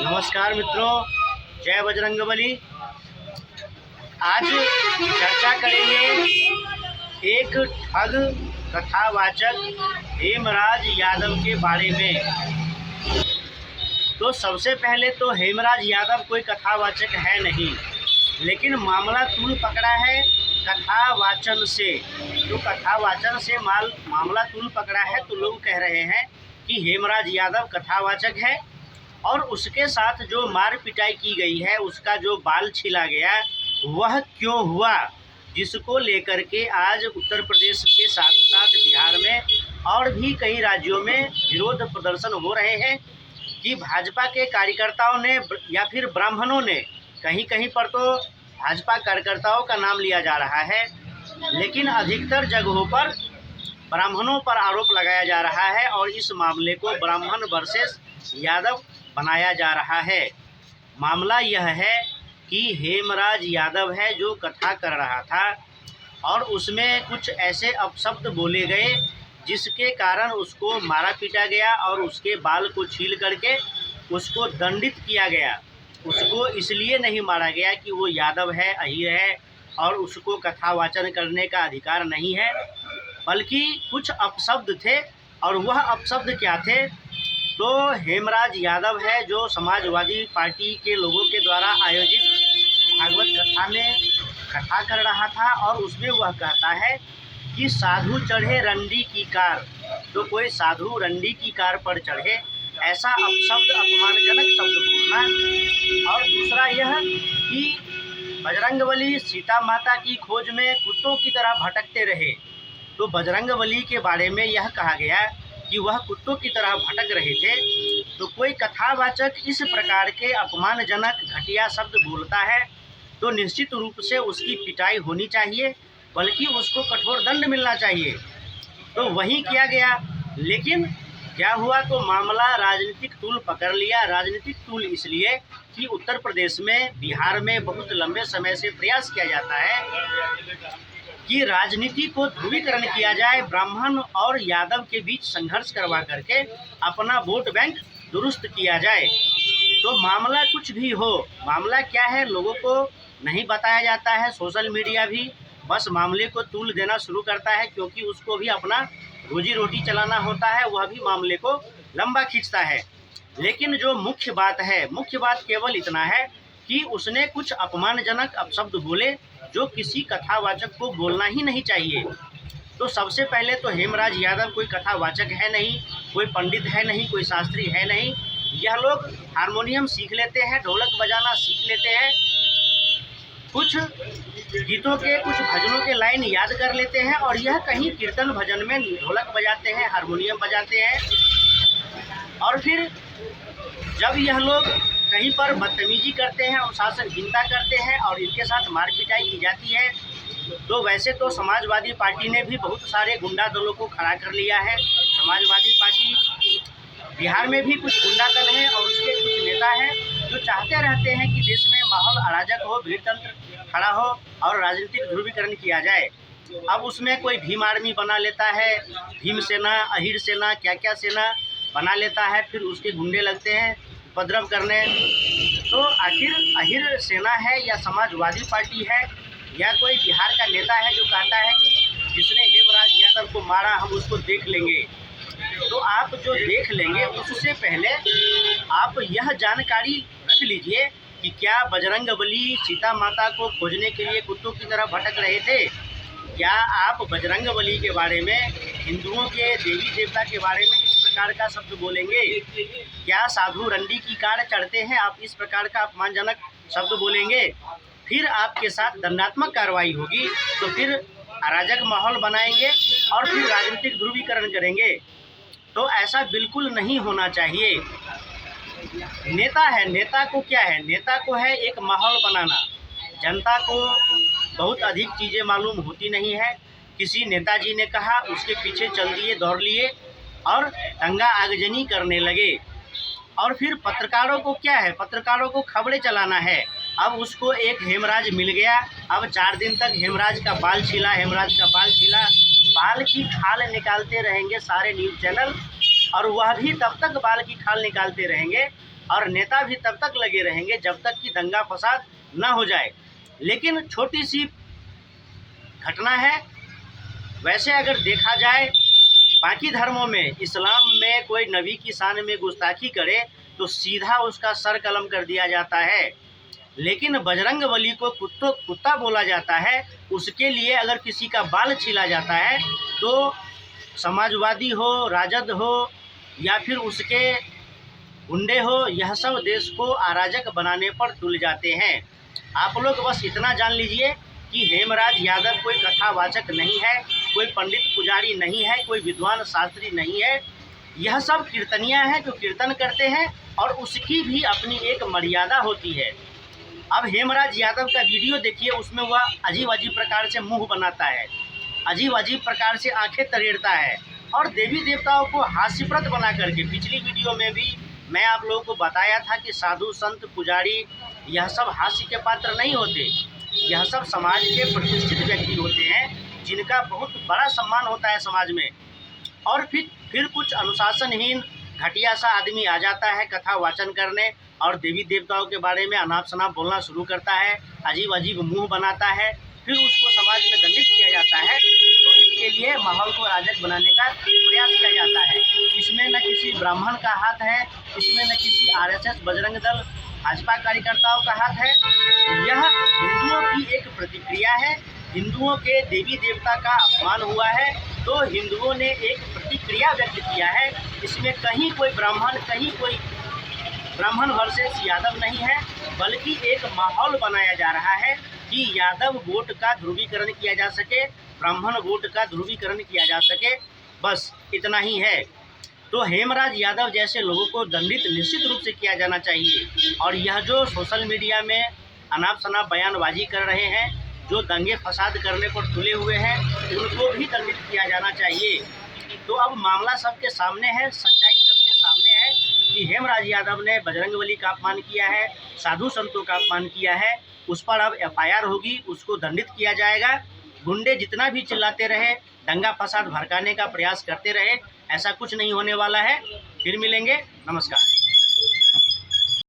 नमस्कार मित्रों, जय बजरंगबली। आज चर्चा करेंगे एक ठग कथावाचक हेमराज यादव के बारे में। तो सबसे पहले तो हेमराज यादव कोई कथावाचक है नहीं, लेकिन मामला तूल पकड़ा है कथावाचन से। तो कथावाचन से मामला तूल पकड़ा है तो लोग कह रहे हैं कि हेमराज यादव कथावाचक है और उसके साथ जो मार पिटाई की गई है, उसका जो बाल छीला गया वह क्यों हुआ, जिसको लेकर के आज उत्तर प्रदेश के साथ साथ बिहार में और भी कई राज्यों में विरोध प्रदर्शन हो रहे हैं कि भाजपा के कार्यकर्ताओं ने या फिर ब्राह्मणों ने, कहीं कहीं पर तो भाजपा कार्यकर्ताओं का नाम लिया जा रहा है, लेकिन अधिकतर जगहों पर ब्राह्मणों पर आरोप लगाया जा रहा है और इस मामले को ब्राह्मण वर्सेस यादव बनाया जा रहा है। मामला यह है कि हेमराज यादव है जो कथा कर रहा था और उसमें कुछ ऐसे अपशब्द बोले गए जिसके कारण उसको मारा पीटा गया और उसके बाल को छील करके उसको दंडित किया गया। उसको इसलिए नहीं मारा गया कि वो यादव है, अहीर है और उसको कथावाचन करने का अधिकार नहीं है, बल्कि कुछ अपशब्द थे। और वह अपशब्द क्या थे? तो हेमराज यादव है जो समाजवादी पार्टी के लोगों के द्वारा आयोजित भागवत कथा में कथा कर रहा था और उसमें वह कहता है कि साधु चढ़े रंडी की कार। तो कोई साधु रंडी की कार पर चढ़े, ऐसा अपशब्द, अपमानजनक शब्द बोलना। और दूसरा यह कि बजरंगबली सीता माता की खोज में कुत्तों की तरह भटकते रहे। तो बजरंगबली के बारे में यह कहा गया कि वह कुत्तों की तरह भटक रहे थे। तो कोई कथावाचक इस प्रकार के अपमानजनक घटिया शब्द बोलता है तो निश्चित रूप से उसकी पिटाई होनी चाहिए, बल्कि उसको कठोर दंड मिलना चाहिए। तो वही किया गया, लेकिन क्या हुआ? तो मामला राजनीतिक तूल पकड़ लिया। राजनीतिक तूल इसलिए कि उत्तर प्रदेश में, बिहार में बहुत लंबे समय से प्रयास किया जाता है कि राजनीति को ध्रुवीकरण किया जाए, ब्राह्मण और यादव के बीच संघर्ष करवा करके अपना वोट बैंक दुरुस्त किया जाए। तो मामला कुछ भी हो, मामला क्या है लोगों को नहीं बताया जाता है। सोशल मीडिया भी बस मामले को तूल देना शुरू करता है, क्योंकि उसको भी अपना रोजी रोटी चलाना होता है, वह भी मामले को लंबा खींचता है। लेकिन जो मुख्य बात है, मुख्य बात केवल इतना है कि उसने कुछ अपमानजनक अपशब्द बोले जो किसी कथावाचक को बोलना ही नहीं चाहिए। तो सबसे पहले तो हेमराज यादव कोई कथावाचक है नहीं, कोई पंडित है नहीं, कोई शास्त्री है नहीं। यह लोग हारमोनियम सीख लेते हैं, ढोलक बजाना सीख लेते हैं, कुछ गीतों के, कुछ भजनों के लाइन याद कर लेते हैं और यह कहीं कीर्तन भजन में ढोलक बजाते हैं, हारमोनियम बजाते हैं। और फिर जब यह लोग कहीं पर बदतमीजी करते हैं, अनुशासनहीनता करते हैं और इनके साथ मार पिटाई की जाती है, तो वैसे तो समाजवादी पार्टी ने भी बहुत सारे गुंडा दलों को खड़ा कर लिया है। समाजवादी पार्टी बिहार में भी कुछ गुंडा दल है और उसके कुछ नेता हैं जो चाहते रहते हैं कि देश में माहौल अराजक हो, भीड़तंत्र खड़ा हो और राजनीतिक ध्रुवीकरण किया जाए। अब उसमें कोई भीम आर्मी बना लेता है, भीम सेना, अहीर सेना, क्या क्या सेना बना लेता है, फिर उसके गुंडे लगते हैं उपद्रव करने। तो आखिर अहीर सेना है या समाजवादी पार्टी है या कोई बिहार का नेता है जो कहता है कि जिसने हेमराज यादव को मारा हम उसको देख लेंगे? तो आप जो देख लेंगे उससे पहले आप यह जानकारी रख लीजिए कि क्या बजरंगबली सीता माता को खोजने के लिए कुत्तों की तरह भटक रहे थे? क्या आप बजरंगबली के बारे में, हिंदुओं के देवी देवता के बारे में इस प्रकार का शब्द बोलेंगे? क्या साधु रंडी की कार चढ़ते हैं, आप इस प्रकार का अपमानजनक शब्द बोलेंगे? फिर आपके साथ दंडात्मक कार्रवाई होगी, तो फिर अराजक माहौल बनाएंगे और फिर राजनीतिक ध्रुवीकरण करेंगे। तो ऐसा बिल्कुल नहीं होना चाहिए। नेता है, नेता को क्या है? नेता को है एक माहौल बनाना। जनता को बहुत अधिक चीज़ें मालूम होती नहीं है। किसी नेताजी ने कहा, उसके पीछे चल दिए, दौड़ लिए और दंगा आगजनी करने लगे। और फिर पत्रकारों को क्या है? पत्रकारों को खबरें चलाना है। अब उसको एक हेमराज मिल गया, अब 4 दिन तक हेमराज का बाल छीला, हेमराज का बाल छीला, बाल की खाल निकालते रहेंगे सारे न्यूज़ चैनल, और वह भी तब तक बाल की खाल निकालते रहेंगे और नेता भी तब तक लगे रहेंगे जब तक कि दंगा फसाद न हो जाए। लेकिन छोटी सी घटना है। वैसे अगर देखा जाए बाकी धर्मों में, इस्लाम में कोई नबी की शान में गुस्ताखी करे तो सीधा उसका सर कलम कर दिया जाता है। लेकिन बजरंगबली को कुत्ता बोला जाता है। उसके लिए अगर किसी का बाल छीला जाता है तो समाजवादी हो, राजद हो या फिर उसके गुंडे हो, यह सब देश को अराजक बनाने पर तुल जाते हैं। आप लोग बस इतना जान लीजिए कि हेमराज यादव कोई कथावाचक नहीं है, कोई पंडित पुजारी नहीं है, कोई विद्वान शास्त्री नहीं है। यह सब कीर्तनिया हैं जो कीर्तन करते हैं और उसकी भी अपनी एक मर्यादा होती है। अब हेमराज यादव का वीडियो देखिए, उसमें वह अजीब अजीब प्रकार से मुंह बनाता है, अजीब अजीब प्रकार से आंखें तरेड़ता है और देवी देवताओं को हास्यप्रद बना करके, पिछली वीडियो में भी मैं आप लोगों को बताया था कि साधु संत पुजारी यह सब हास्य के पात्र नहीं होते। यह सब समाज के प्रतिष्ठित व्यक्ति होते हैं जिनका बहुत बड़ा सम्मान होता है समाज में। और फिर कुछ अनुशासनहीन घटिया सा आदमी आ जाता है कथा वाचन करने और देवी देवताओं के बारे में अनाप शनाप बोलना शुरू करता है, अजीब अजीब मुंह बनाता है, फिर उसको समाज में दंडित किया जाता है। तो इसके लिए माहौल को अराजक बनाने का प्रयास किया जाता है। इसमें न किसी ब्राह्मण का हाथ है, इसमें न किसी आरएसएस, बजरंग दल, भाजपा कार्यकर्ताओं का हाथ है। यह हिंदुओं की एक प्रतिक्रिया है। हिंदुओं के देवी देवता का अपमान हुआ है तो हिंदुओं ने एक प्रतिक्रिया व्यक्त किया है। इसमें कहीं कोई ब्राह्मण वर्सेस यादव नहीं है, बल्कि एक माहौल बनाया जा रहा है कि यादव वोट का ध्रुवीकरण किया जा सके, ब्राह्मण वोट का ध्रुवीकरण किया जा सके, बस इतना ही है। तो हेमराज यादव जैसे लोगों को दंडित निश्चित रूप से किया जाना चाहिए। और यह जो सोशल मीडिया में अनाप शनाप बयानबाजी कर रहे हैं, जो दंगे फसाद करने पर तुले हुए हैं, उनको भी दंडित किया जाना चाहिए। तो अब मामला सबके सामने है, सच्चाई सबके सामने है कि हेमराज यादव ने बजरंगबली का अपमान किया है, साधु संतों का अपमान किया है। उस पर अब एफआईआर होगी, उसको दंडित किया जाएगा। गुंडे जितना भी चिल्लाते रहे, दंगा फसाद भड़काने का प्रयास करते रहे, ऐसा कुछ नहीं होने वाला है। फिर मिलेंगे, नमस्कार।